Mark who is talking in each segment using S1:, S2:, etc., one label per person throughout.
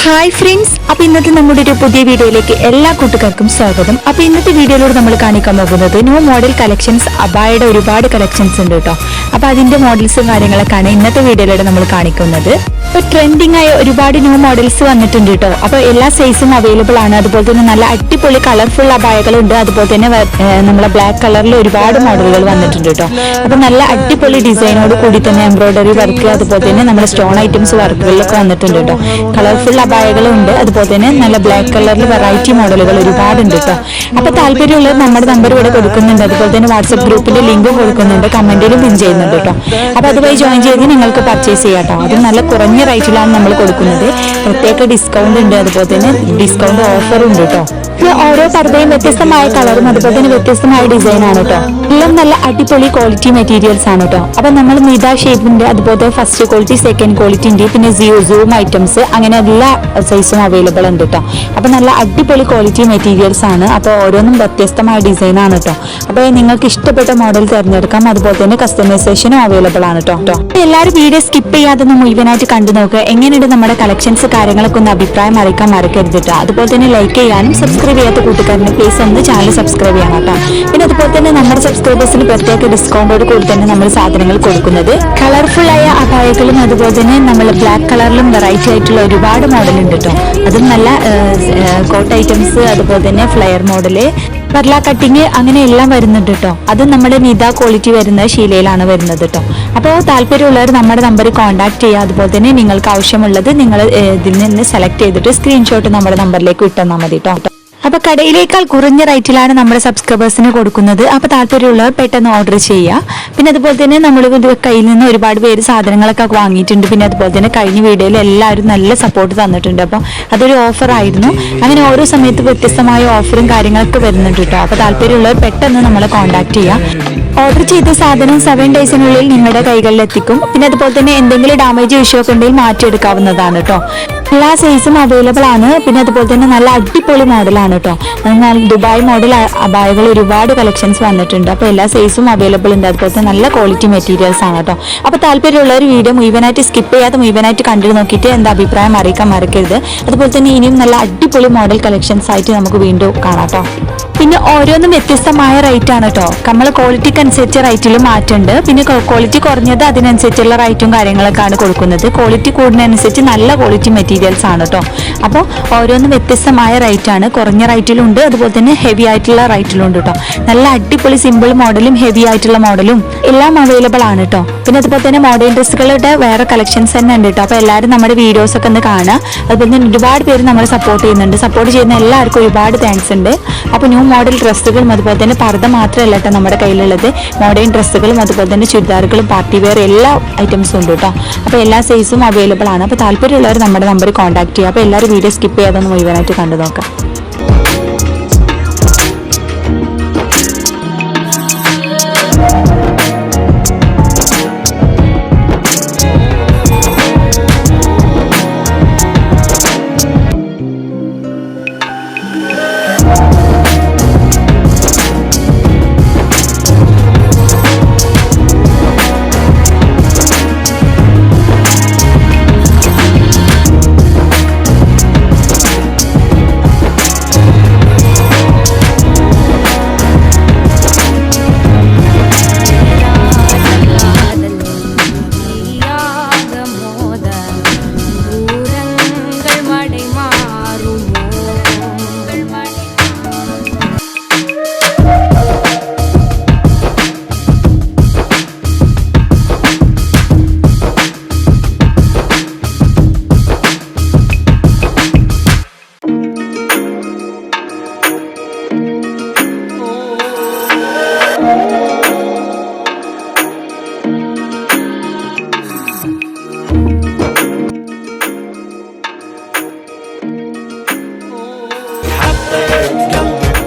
S1: Hi friends, അപ്പോൾ ഇന്നത്തെ നമ്മുടെ ഒരു പുതിയ വീഡിയോയിലേക്ക് എല്ലാ കൂട്ടുകാർക്കും സ്വാഗതം. അപ്പോൾ ഇന്നത്തെ വീഡിയോയിലൂടെ നമ്മൾ കാണിക്കാൻ പോകുന്നത് ന്യൂ മോഡൽ കളക്ഷൻസ്, അബായയുടെ ഒരുപാട് കളക്ഷൻസ് ഉണ്ട് കേട്ടോ. അപ്പോൾ അതിന്റെ മോഡൽസും കാര്യങ്ങളൊക്കെയാണ് ഇന്നത്തെ വീഡിയോയിലൂടെ നമ്മൾ കാണിക്കുന്നത്. ഇപ്പോൾ ട്രെൻഡിങ് ആയ ഒരുപാട് ന്യൂ മോഡൽസ് വന്നിട്ടുണ്ട് കേട്ടോ. അപ്പോൾ എല്ലാ സൈസും അവൈലബിൾ ആണ്. അതുപോലെ തന്നെ നല്ല അടിപൊളി കളർഫുൾ അബായകളുണ്ട്. അതുപോലെ തന്നെ നമ്മളെ ബ്ലാക്ക് കളറിൽ ഒരുപാട് മോഡലുകൾ വന്നിട്ടുണ്ട് കേട്ടോ. അപ്പോൾ നല്ല അടിപൊളി ഡിസൈനോട് കൂടി തന്നെ എംബ്രോയിഡറി വർക്ക്, അതുപോലെ തന്നെ നമ്മുടെ സ്റ്റോൺ ഐറ്റംസ് വർക്കുകളിലൊക്കെ വന്നിട്ടുണ്ട് കേട്ടോ. കളർഫുൾ അബായകളുണ്ട്. അതുപോലെ തന്നെ നല്ല ബ്ലാക്ക് കളറിൽ വെറൈറ്റി മോഡലുകൾ ഒരുപാടുണ്ട് കേട്ടോ. അപ്പോൾ താല്പര്യമുള്ളവർ നമ്മുടെ നമ്പർ ഇവിടെ കൊടുക്കുന്നുണ്ട്. അതുപോലെ തന്നെ വാട്സ്ആപ്പ് ഗ്രൂപ്പിന്റെ ലിങ്ക് കൊടുക്കുന്നുണ്ട്, കമന്റിലും പിൻ ചെയ്യുന്നുണ്ട് കേട്ടോ. അപ്പോൾ അതുവഴി ജോയിൻ ചെയ്ത് നിങ്ങൾക്ക് പർച്ചേസ് ചെയ്യാം കേട്ടോ. അത് നല്ല കുറഞ്ഞ റേറ്റിലാണ് നമ്മൾ കൊടുക്കുന്നത്. പ്രത്യേക ഡിസ്കൗണ്ട് ഉണ്ട്, അതുപോലെ തന്നെ ഡിസ്കൗണ്ട് ഓഫറും ഉണ്ട് കേട്ടോ. ഓരോ പർദ്ദയും വ്യത്യസ്തമായ കളറും അതുപോലെ തന്നെ വ്യത്യസ്തമായ ഡിസൈൻ ആണ് കേട്ടോ. എല്ലാം നല്ല അടിപൊളി ക്വാളിറ്റി മെറ്റീരിയൽസ് ആണ് കേട്ടോ. അപ്പൊ നമ്മൾ മിത ഷേപ്പിന്റെ, അതുപോലെ ഫസ്റ്റ് ക്വാളിറ്റി, സെക്കൻഡ് ക്വാളിറ്റിന്റെ, പിന്നെ സൂം ഐറ്റംസ്, അങ്ങനെ എല്ലാ സൈസും അവൈലബിൾ ഉണ്ട് കേട്ടോ. അപ്പൊ നല്ല അടിപൊളി ക്വാളിറ്റി മെറ്റീരിയൽസ് ആണ്. അപ്പോൾ ഓരോന്നും വ്യത്യസ്തമായ ഡിസൈൻ ആണ് കേട്ടോ. അപ്പോൾ നിങ്ങൾക്ക് ഇഷ്ടപ്പെട്ട മോഡൽ തിരഞ്ഞെടുക്കാം. അതുപോലെ തന്നെ കസ്റ്റമൈസേഷനും അവൈലബിൾ ആണ് കേട്ടോ. എല്ലാവരും വീഡിയോ സ്കിപ്പ് ചെയ്യാതെ മുഴുവനായിട്ട് കണ്ടു നോക്കുക. എങ്ങനെയുണ്ട് നമ്മുടെ കളക്ഷൻസ്, കാര്യങ്ങളൊക്കെ ഒന്ന് അഭിപ്രായം അറിയിക്കാൻ മറക്കരുത് കേട്ടോ. അതുപോലെ തന്നെ ലൈക്ക് ചെയ്യാനും സബ്സ്ക്രൈബ് ചെയ്യാത്ത കൂട്ടുകാരന് പ്ലീസ് ഒന്ന് ചാനൽ സബ്സ്ക്രൈബ് ചെയ്യണം കേട്ടോ. പിന്നെ അതുപോലെ തന്നെ നമ്മുടെ സബ്സ്ക്രൈബേഴ്സിന് പ്രത്യേക ഡിസ്കൗണ്ടോട് കൂടി തന്നെ നമ്മൾ സാധനങ്ങൾ കൊടുക്കുന്നത്. കളർഫുൾ ആയ അബായകളും അതുപോലെ തന്നെ നമ്മൾ ബ്ലാക്ക് കളറിലും വെറൈറ്റി ആയിട്ടുള്ള ഒരുപാട് മോഡൽ ഉണ്ട് കേട്ടോ. അതും നല്ല കോട്ട് ഐറ്റംസ്, അതുപോലെ തന്നെ ഫ്ലെയർ മോഡല്, പർല കട്ടിങ്, അങ്ങനെ എല്ലാം വരുന്നുണ്ട് കേട്ടോ. അത് നമ്മുടെ നിത ക്വാളിറ്റി വരുന്ന ശീലയിലാണ് വരുന്നത് കേട്ടോ. അപ്പോൾ താല്പര്യമുള്ളവർ നമ്മുടെ നമ്പറിൽ കോൺടാക്ട് ചെയ്യുക. അതുപോലെ തന്നെ നിങ്ങൾക്ക് ആവശ്യമുള്ളത് നിങ്ങൾ ഇതിൽ നിന്ന് സെലക്ട് ചെയ്തിട്ട് സ്ക്രീൻഷോട്ട് നമ്മുടെ നമ്പറിലേക്ക് ഇട്ടെന്നാൽ മതി കേട്ടോ. അപ്പൊ കടയിലേക്കാൾ കുറഞ്ഞ റേറ്റിലാണ് നമ്മുടെ സബ്സ്ക്രൈബേഴ്സിന് കൊടുക്കുന്നത്. അപ്പൊ താല്പര്യമുള്ളവർ പെട്ടെന്ന് ഓർഡർ ചെയ്യുക. പിന്നെ അതുപോലെ തന്നെ നമ്മൾ കയ്യിൽ നിന്ന് ഒരുപാട് പേര് സാധനങ്ങളൊക്കെ വാങ്ങിയിട്ടുണ്ട്. പിന്നെ അതുപോലെ തന്നെ കഴിഞ്ഞ വീഡിയോയിൽ എല്ലാവരും നല്ല സപ്പോർട്ട് തന്നിട്ടുണ്ട്. അപ്പോൾ അതൊരു ഓഫർ ആയിരുന്നു. അങ്ങനെ ഓരോ സമയത്ത് വ്യത്യസ്തമായ ഓഫറും കാര്യങ്ങളൊക്കെ വരുന്നുണ്ട് കേട്ടോ. അപ്പൊ താല്പര്യമുള്ളവർ പെട്ടെന്ന് നമ്മളെ കോൺടാക്ട് ചെയ്യുക. ഓർഡർ ചെയ്ത സാധനം 7 ഡേയ്സിനുള്ളിൽ നിങ്ങളുടെ കൈകളിൽ എത്തിക്കും. പിന്നെ അതുപോലെ തന്നെ എന്തെങ്കിലും ഡാമേജ് ഇഷ്യൂ ഒക്കെ ഉണ്ടെങ്കിൽ മാറ്റിയെടുക്കാവുന്നതാണ് കേട്ടോ. എല്ലാ സൈസും അവൈലബിൾ ആണ്. പിന്നെ അതുപോലെ തന്നെ നല്ല അടിപൊളി മോഡലാണ് കേട്ടോ. എന്നാൽ ദുബായ് മോഡൽ അബായകൾ ഒരുപാട് കളക്ഷൻസ് വന്നിട്ടുണ്ട്. അപ്പോൾ എല്ലാ സൈസും അവൈലബിൾ ഉണ്ട്. അതുപോലെ തന്നെ നല്ല ക്വാളിറ്റി മെറ്റീരിയൽസ് ആണ് കേട്ടോ. അപ്പോൾ താല്പര്യമുള്ളവർ വീഡിയോ മുഴുവനായിട്ട് സ്കിപ്പ് ചെയ്യാതെ മുഴുവനായിട്ട് കണ്ടു നോക്കിയിട്ട് എന്താ അഭിപ്രായം അറിയിക്കാൻ മറക്കരുത്. അതുപോലെ തന്നെ ഇനിയും നല്ല അടിപൊളി മോഡൽ കളക്ഷൻസ് ആയിട്ട് നമുക്ക് വീണ്ടും കാണാം കേട്ടോ. പിന്നെ ഓരോന്നും വ്യത്യസ്തമായ റേറ്റ് ആണ് കേട്ടോ. നമ്മൾ ക്വാളിറ്റിക്ക് അനുസരിച്ച് റേറ്റിൽ മാറ്റുണ്ട്. പിന്നെ ക്വാളിറ്റി കുറഞ്ഞത് അതിനനുസരിച്ചുള്ള റേറ്റും കാര്യങ്ങളൊക്കെയാണ് കൊടുക്കുന്നത്. ക്വാളിറ്റി കൂടുന്നതനുസരിച്ച് നല്ല ക്വാളിറ്റി മെറ്റീരിയൽസ് ആണ് കേട്ടോ. അപ്പോൾ ഓരോന്നും വ്യത്യസ്തമായ റേറ്റ് ആണ്. കുറഞ്ഞ റേറ്റിലുണ്ട്, അതുപോലെ തന്നെ ഹെവി ആയിട്ടുള്ള റേറ്റിലുണ്ട് കേട്ടോ. നല്ല അടിപൊളി സിമ്പിൾ മോഡലും ഹെവി ആയിട്ടുള്ള മോഡലും എല്ലാം അവൈലബിൾ ആണ് കേട്ടോ. പിന്നെ അതുപോലെ തന്നെ മോഡേൺ ഡ്രസ്സുകളുടെ വേറെ കളക്ഷൻസ് തന്നെ ഉണ്ട് കേട്ടോ. അപ്പോൾ എല്ലാവരും നമ്മുടെ വീഡിയോസ് ഒക്കെ ഒന്ന് കാണുക. അതുപോലെ തന്നെ ഒരുപാട് പേര് നമ്മളെ സപ്പോർട്ട് ചെയ്യുന്നുണ്ട്. സപ്പോർട്ട് ചെയ്യുന്ന എല്ലാവർക്കും ഒരുപാട് താങ്ക്സ് ഉണ്ട്. അപ്പോൾ ന്യൂ മോഡൽ ഡ്രസ്സുകളും അതുപോലെ തന്നെ പർദ്ദ മാത്രമല്ല കേട്ടോ നമ്മുടെ കയ്യിലുള്ളത്. മോഡേൺ ഡ്രസ്സുകളും അതുപോലെ തന്നെ ചുരിദാറുകളും പാർട്ടി വെയർ എല്ലാ ഐറ്റംസും ഉണ്ട് കേട്ടോ. അപ്പോൾ എല്ലാ സൈസും അവൈലബിൾ ആണ്. അപ്പോൾ താല്പര്യമുള്ളവർ നമ്മുടെ നമ്പറിൽ കോൺടാക്ട് ചെയ്യുക. അപ്പോൾ എല്ലാവരും വീഡിയോ സ്കിപ്പ് ചെയ്യാതെ മുഴുവനായിട്ട് കണ്ടു നോക്കാം.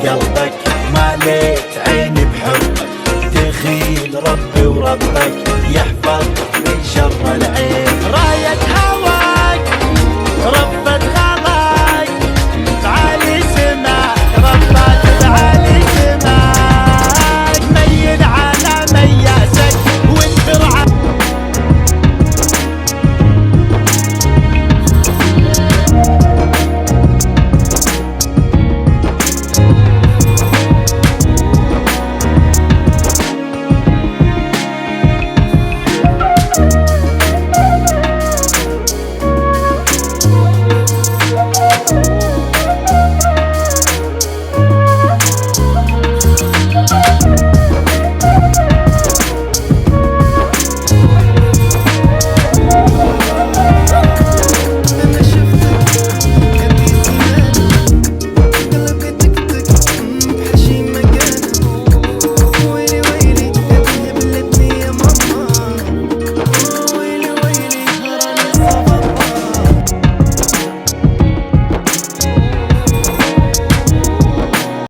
S2: قلبك ماليت عيني بحبك، دخيل ربي وربك يحفظ من شر العين.